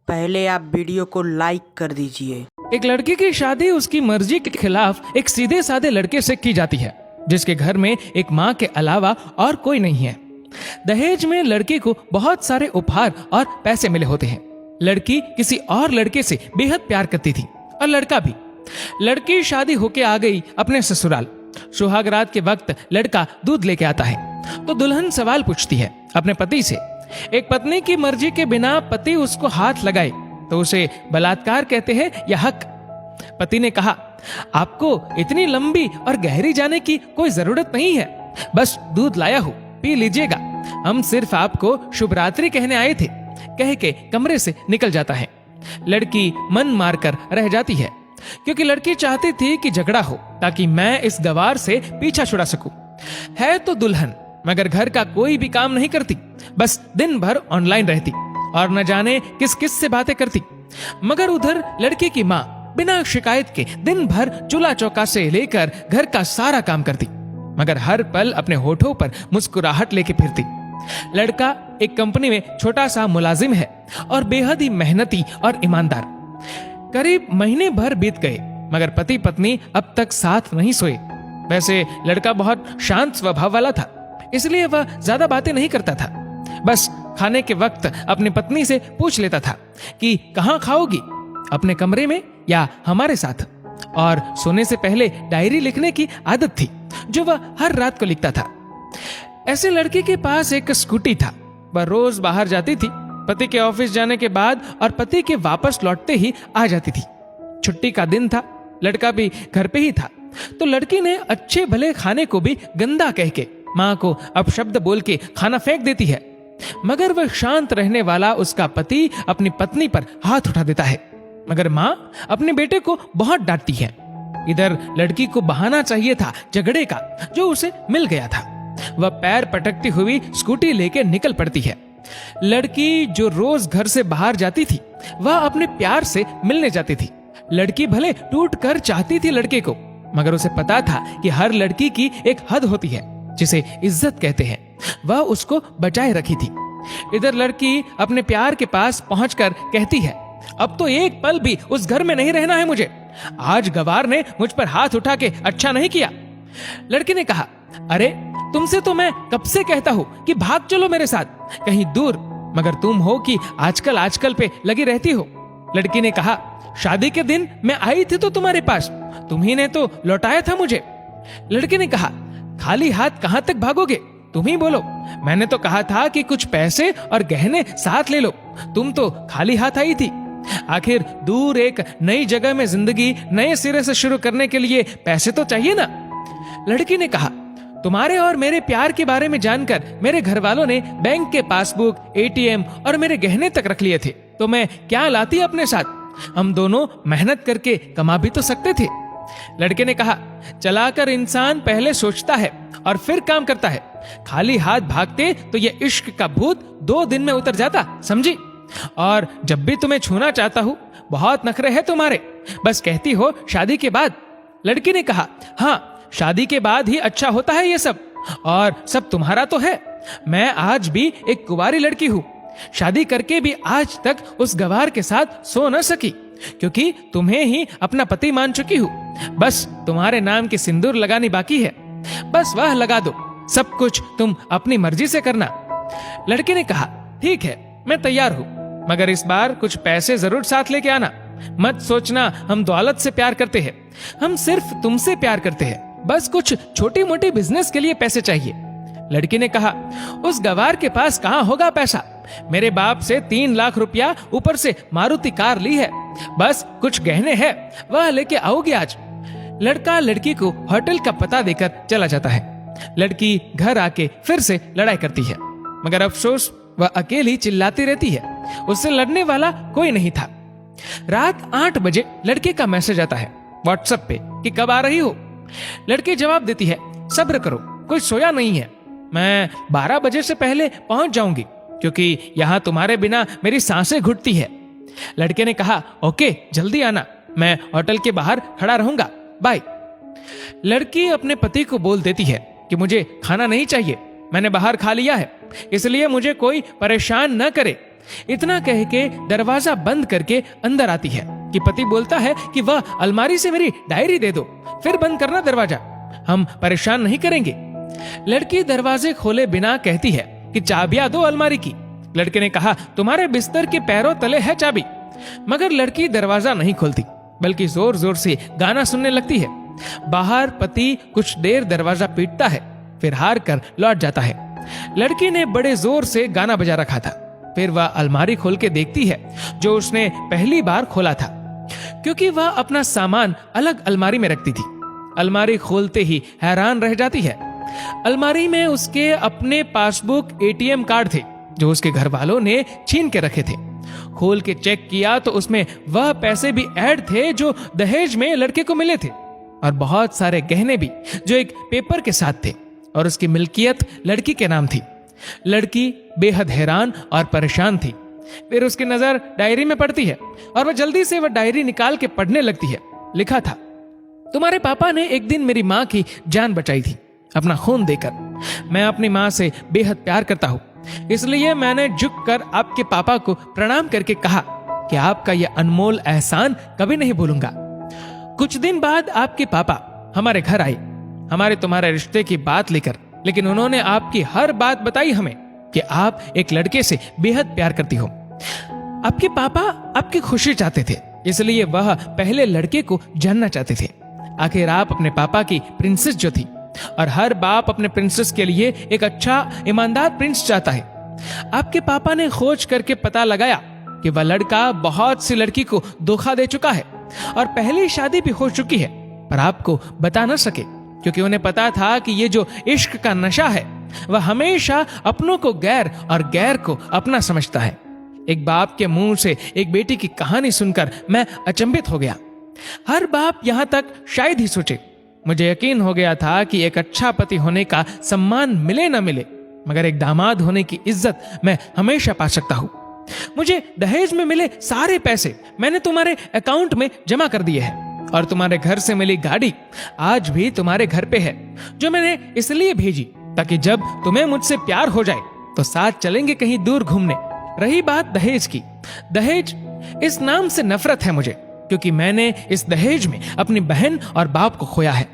पहले आप वीडियो को लाइक कर दीजिए। एक लड़की की शादी उसकी मर्जी के खिलाफ एक सीधे साधे लड़के से की जाती है, जिसके घर में एक माँ के अलावा और कोई नहीं है। दहेज में लड़की को बहुत सारे उपहार और पैसे मिले होते हैं। लड़की किसी और लड़के से बेहद प्यार करती थी और लड़का भी। लड़की शादी होके आ गई अपने ससुराल। सुहाग रात के वक्त लड़का दूध लेके आता है तो दुल्हन सवाल पूछती है अपने पति से। एक पत्नी की मर्जी के बिना पति उसको हाथ लगाए तो उसे बलात्कार कहते हैं या हक। पति ने कहा, आपको इतनी लंबी और गहरी जाने की कोई जरूरत नहीं है, बस दूध लाया हूं, पी लीजिएगा, हम सिर्फ आपको शुभ रात्रि कहने आए थे, कह के कमरे से निकल जाता है। लड़की मन मारकर रह जाती है क्योंकि लड़की चाहती थी कि झगड़ा हो ताकि मैं इस गवार से पीछा छुड़ा सकूं। है तो दुल्हन मगर घर का कोई भी काम नहीं करती, बस दिन भर ऑनलाइन रहती और न जाने किस किस से बातें करती। मगर उधर लड़की की माँ बिना शिकायत के दिन भर चूल्हा चौका से लेकर घर का सारा काम करती, मगर हर पल अपने होठों पर मुस्कुराहट लेके फिरती। लड़का एक कंपनी में छोटा सा मुलाजिम है और बेहद ही मेहनती और ईमानदार। करीब महीने भर बीत गए मगर पति पत्नी अब तक साथ नहीं सोए। वैसे लड़का बहुत शांत स्वभाव वाला था, इसलिए वह ज्यादा बातें नहीं करता था। बस खाने के वक्त अपनी पत्नी से पूछ लेता था कि कहाँ खाओगी, अपने कमरे में या हमारे साथ। और सोने से पहले डायरी लिखने की आदत थी जो वह हर रात को लिखता था। ऐसे लड़के के पास एक स्कूटी था। वह रोज बाहर जाती थी, पति के ऑफिस जाने के बाद और पति के वापस लौटते ही आ जाती थी। छुट्टी का दिन था, लड़का भी घर पे ही था, तो लड़की ने अच्छे भले खाने को भी गंदा कह के माँ को अपशब्द बोल के खाना फेंक देती है। मगर वह शांत रहने वाला उसका पति अपनी पत्नी पर हाथ उठा देता है, मगर माँ अपने बेटे को बहुत डांटती है। इधर लड़की को बहाना चाहिए था झगड़े का जो उसे मिल गया था। वह पैर पटकती हुई स्कूटी लेके निकल पड़ती है। लड़की जो रोज घर से बाहर जाती थी वह अपने प्यार से मिलने जाती थी। लड़की भले टूट कर चाहती थी लड़के को, मगर उसे पता था कि हर लड़की की एक हद होती है जिसे इज्जत कहते हैं, वह उसको बचाए रखी थी। इधर लड़की अपने प्यार के पास पहुंचकर कहती है, अब तो एक पल भी उस घर में नहीं रहना है मुझे। आज गवार ने मुझ पर हाथ उठा के अच्छा नहीं किया। लड़की ने कहा, अरे तुमसे तो मैं कब से कहता हूँ कि भाग चलो मेरे साथ कहीं दूर, मगर तुम हो कि आजकल पे लगी रहती हो। लड़की ने कहा, शादी के दिन मैं आई थी तो तुम्हारे पास, तुम्ही ने तो लौटाया था मुझे। लड़की ने कहा, खाली हाथ कहां तक भागोगे, तुम ही बोलो। मैंने तो कहा था कि कुछ पैसे और गहने साथ ले लो, तुम तो खाली हाथ आई थी। आखिर दूर एक नई जगह में जिंदगी नए सिरे से शुरू करने के लिए पैसे तो चाहिए ना। लड़की ने कहा, तुम्हारे और मेरे प्यार के बारे में जानकर मेरे घर वालों ने बैंक के पासबुक, एटीएम और मेरे गहने तक रख लिए थे, तो मैं क्या लाती अपने साथ, हम दोनों मेहनत करके कमा भी तो सकते थे। लड़के ने कहा, चलाकर इंसान पहले सोचता है और फिर काम करता है, खाली हाथ भागते तो ये इश्क का भूत 2 दिन में उतर जाता, समझी। और जब भी तुम्हें छूना चाहता हूँ बहुत नखरे हैं तुम्हारे, बस कहती हो शादी के बाद। लड़की ने कहा, हाँ शादी के बाद ही अच्छा होता है ये सब, और सब तुम्हारा तो है। मैं आज भी एक कुंवारी लड़की हूँ, शादी करके भी आज तक उस गवार के साथ सो न सकी क्योंकि तुम्हें ही अपना पति मान चुकी हूँ। बस तुम्हारे नाम की सिंदूर लगानी बाकी है, बस वह लगा दो, सब कुछ तुम अपनी मर्जी से करना। लड़के ने कहा, ठीक है मैं तैयार हूँ, मगर इस बार कुछ पैसे जरूर साथ लेके आना। मत सोचना हम दौलत से प्यार करते हैं, हम सिर्फ तुमसे प्यार करते हैं, बस कुछ छोटी मोटी बिजनेस के लिए पैसे चाहिए। लड़की ने कहा, उस गवार के पास कहाँ होगा पैसा, मेरे बाप से 3 लाख रुपया ऊपर से मारुति कार ली है, बस कुछ गहने हैं वह लेके आओगे आज। लड़का लड़की को होटल का पता देकर चला जाता है। लड़की घर आके फिर से लड़ाई करती है, मगर अफसोस वह अकेली चिल्लाती रहती है, उससे लड़ने वाला कोई नहीं था। रात 8 बजे लड़के का मैसेज आता है व्हाट्सएप पे कि कब आ रही हो। लड़की जवाब देती है, सब्र करो, कोई सोया नहीं है, मैं 12 बजे से पहले पहुंच जाऊंगी क्योंकि यहाँ तुम्हारे बिना मेरी सांसें घुटती है। लड़के ने कहा, ओके जल्दी आना, मैं होटल के बाहर खड़ा रहूंगा, बाय। लड़की अपने पति को बोल देती है कि मुझे खाना नहीं चाहिए, मैंने बाहर खा लिया है, इसलिए मुझे कोई परेशान न करे, इतना कह के दरवाजा बंद करके अंदर आती है कि पति बोलता है कि वह अलमारी से मेरी डायरी दे दो, फिर बंद करना दरवाजा, हम परेशान नहीं करेंगे। लड़की दरवाजे खोले बिना कहती है कि चाबियां दो अलमारी की। लड़के ने कहा तुम्हारे बिस्तर के पैरों तले है चाबी। मगर लड़की दरवाजा नहीं खोलती, बल्कि जोर जोर से गाना सुनने लगती है। बाहर पति कुछ देर दरवाजा पीटता है, फिर हार कर लौट जाता है। लड़की ने बड़े जोर से गाना बजा रखा था। फिर वह अलमारी खोल के देखती है जो उसने पहली बार खोला था, क्योंकि वह अपना सामान अलग अलमारी में रखती थी। अलमारी खोलते ही हैरान रह जाती है। अलमारी में उसके अपने पासबुक, एटीएम कार्ड थे जो उसके घर वालों ने छीन के रखे थे। खोल के चेक किया तो उसमें वह पैसे भी ऐड थे जो दहेज में लड़के को मिले थे, और बहुत सारे गहने भी जो एक पेपर के साथ थे, और उसकी मिल्कियत लड़की के नाम थी। लड़की बेहद हैरान और परेशान थी। फिर उसकी नजर डायरी में पड़ती है और वह जल्दी से वह डायरी निकाल के पढ़ने लगती है। लिखा था, तुम्हारे पापा ने एक दिन मेरी माँ की जान बचाई थी अपना खून देकर। मैं अपनी माँ से बेहद प्यार करता हूँ, इसलिए मैंने झुककर आपके पापा को प्रणाम करके कहा कि आपका यह अनमोल एहसान कभी नहीं भूलूंगा। कुछ दिन बाद आपके पापा हमारे घर आए, हमारे तुम्हारे रिश्ते की बात लेकर, लेकिन उन्होंने आपकी हर बात बताई हमें कि आप एक लड़के से बेहद प्यार करती हो। आपके पापा आपकी खुशी चाहते थे, इसलिए वह पहले लड़के को जानना चाहते थे। आखिर आप अपने पापा की प्रिंसेस जो थी, और हर बाप अपने प्रिंसेस के लिए एक अच्छा ईमानदार प्रिंस चाहता है। आपके पापा ने खोज करके पता लगाया कि वह लड़का बहुत सी लड़की को धोखा दे चुका है और पहली शादी भी हो चुकी है, पर आपको बता न सके क्योंकि उन्हें पता था कि ये जो इश्क का नशा है वह हमेशा अपनों को गैर और गैर को अपना समझता है। एक बाप के मुंह से एक बेटी की कहानी सुनकर मैं अचंभित हो गया। हर बाप यहां तक शायद ही सोचे। मुझे यकीन हो गया था कि एक अच्छा पति होने का सम्मान मिले न मिले, मगर एक दामाद होने की इज्जत मैं हमेशा पा सकता हूं। मुझे दहेज में मिले सारे पैसे मैंने तुम्हारे अकाउंट में जमा कर दिए हैं, और तुम्हारे घर से मिली गाड़ी आज भी तुम्हारे घर पे है, जो मैंने इसलिए भेजी ताकि जब तुम्हें मुझसे प्यार हो जाए तो साथ चलेंगे कहीं दूर घूमने। रही बात दहेज की, दहेज इस नाम से नफरत है मुझे, क्योंकि मैंने इस दहेज में अपनी बहन और बाप को खोया है।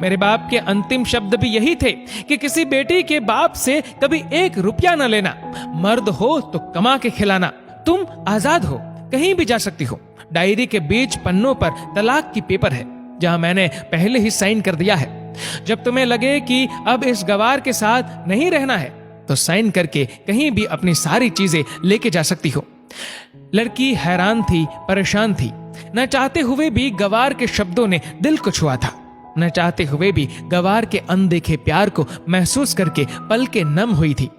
मेरे बाप के अंतिम शब्द भी यही थे कि किसी बेटी के बाप से कभी 1 रुपया न लेना, मर्द हो तो कमा के खिलाना, तुम आजाद हो, कहीं भी जा सकती हो। डायरी के बीच पन्नों पर तलाक की पेपर है, जहां मैंने पहले ही साइन कर दिया है। जब तुम्हें लगे कि अब इस गवार के साथ नहीं रहना है तो साइन करके कहीं भी अपनी सारी चीजें लेके जा सकती हो। लड़की हैरान थी, परेशान थी। न चाहते हुए भी गवार के शब्दों ने दिल को छुआ था। न चाहते हुए भी गवार के अनदेखे प्यार को महसूस करके पलकें नम हुई थी।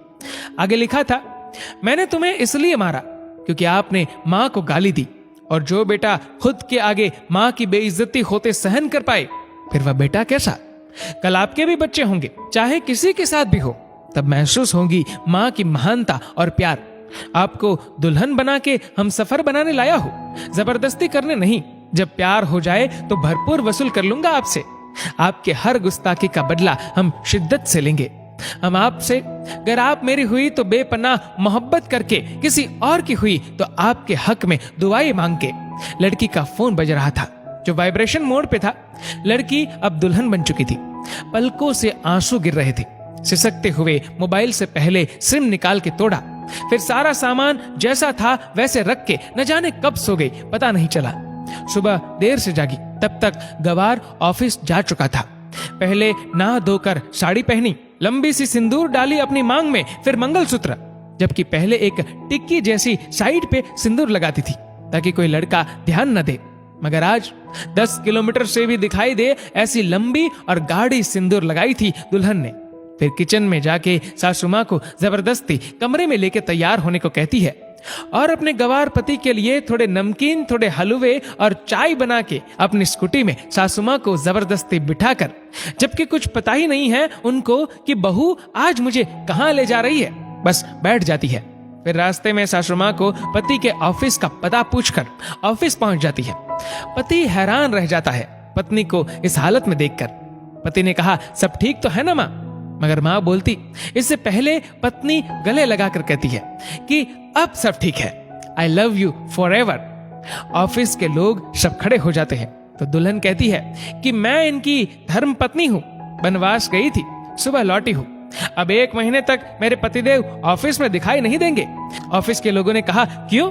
आगे लिखा था, मैंने तुम्हें इसलिए मारा क्योंकि आपने माँ को गाली दी, और जो बेटा खुद के आगे माँ की बेइज्जती होते सहन कर पाए, फिर वह बेटा कैसा? कल आपके भी बच्चे होंगे, चाहे किसी के साथ भी हो, तब महसूस होगी माँ की महानता और प्यार। आपको दुल्हन बना के हम सफर बनाने लाया हूं, जबरदस्ती करने नहीं। जब प्यार हो जाए तो भरपूर वसूल कर लूंगा आपसे। आपके हर गुस्ताखी का बदला हम शिद्दत से लेंगे। हम आपसे, अगर आप मेरी हुई तो बेपनाह मोहब्बत करके, किसी और की हुई तो आपके हक में दुआएं मांग के। लड़की का फोन बज रहा था जो वाइब्रेशन मोड पे था। लड़की अब दुल्हन बन चुकी थी। पलकों से आंसू गिर रहे थे। सिसकते हुए मोबाइल से पहले सिम निकाल के तोड़ा, फिर सारा सामान जैसा था वैसे रख के न जाने कब सो गई, पता नहीं चला। सुबह देर से जागी, तब तक गवार ऑफिस जा चुका था। पहले नहा धोकर साड़ी पहनी, लंबी सी सिंदूर डाली अपनी मांग में, फिर मंगलसूत्र, जबकि पहले एक टिक्की जैसी साइड पे सिंदूर लगाती थी ताकि कोई लड़का ध्यान न दे, मगर आज 10 किलोमीटर से भी दिखाई दे ऐसी लंबी और गाढ़ी सिंदूर लगाई थी दुल्हन ने। फिर किचन में जाके सासू माँ को जबरदस्ती कमरे में लेके तैयार होने को कहती है, और अपने गवार पति के लिए थोड़े नमकीन, थोड़े हलवे और चाय बना के अपनी स्कूटी में सासू माँ को जबरदस्ती बिठाकर, जबकि कुछ पता ही नहीं है उनको कि बहू आज मुझे कहाँ ले जा रही है, बस बैठ जाती है। फिर रास्ते में सासू माँ को पति के ऑफिस का पता पूछकर ऑफिस पहुंच जाती है। पति हैरान रह जाता है पत्नी को इस हालत में देखकर। पति ने कहा, सब ठीक तो है ना माँ? मगर माँ बोलती, इससे पहले पत्नी गले लगाकर कहती है कि अब सब ठीक है, I love you for ever. Office के लोग सब खड़े हो जाते हैं तो दुल्हन कहती है कि मैं इनकी धर्म पत्नी हूँ, वनवास गई थी, सुबह लौटी हूँ, अब 1 महीने तक मेरे पतिदेव ऑफिस में दिखाई नहीं देंगे। ऑफिस के लोगों ने कहा, क्यों?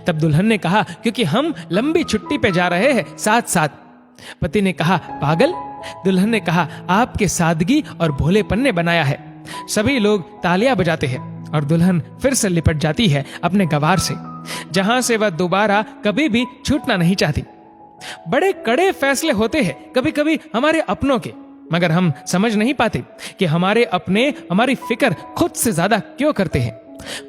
तब दुल्हन ने कहा, क्योंकि हम लंबी छुट्टी पे जा रहे हैं साथ साथ। पति ने कहा, पागल? दुल्हन ने कहा, आपके सादगी और भोलेपन ने बनाया है। सभी लोग तालियां बजाते हैं और दुल्हन फिर से लिपट जाती है अपने गवार से, जहां से वह दोबारा कभी भी छूटना नहीं चाहती। बड़े कड़े फैसले होते हैं कभी कभी हमारे अपनों के, मगर हम समझ नहीं पाते कि हमारे अपने हमारी फिक्र खुद से ज्यादा क्यों करते हैं।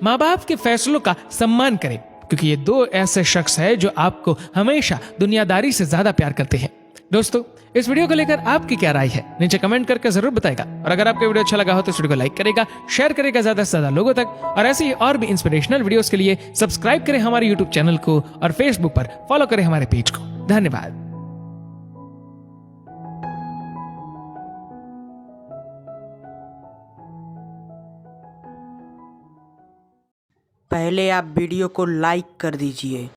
माँ बाप के फैसलों का सम्मान करें, क्योंकि ये 2 ऐसे शख्स हैं जो आपको हमेशा दुनियादारी से ज्यादा प्यार करते हैं। दोस्तों, इस वीडियो को लेकर आपकी क्या राय है नीचे कमेंट करके जरूर बताएगा। और अगर आपको वीडियो अच्छा लगा हो तो इस वीडियो को लाइक करेगा, शेयर करेगा ज्यादा से ज्यादा लोगों तक, और ऐसे ही और भी इंस्पिरेशनल वीडियोस के लिए सब्सक्राइब करें हमारे यूट्यूब चैनल को और फेसबुक पर फॉलो करें हमारे पेज को। धन्यवाद। पहले आप वीडियो को लाइक कर दीजिए।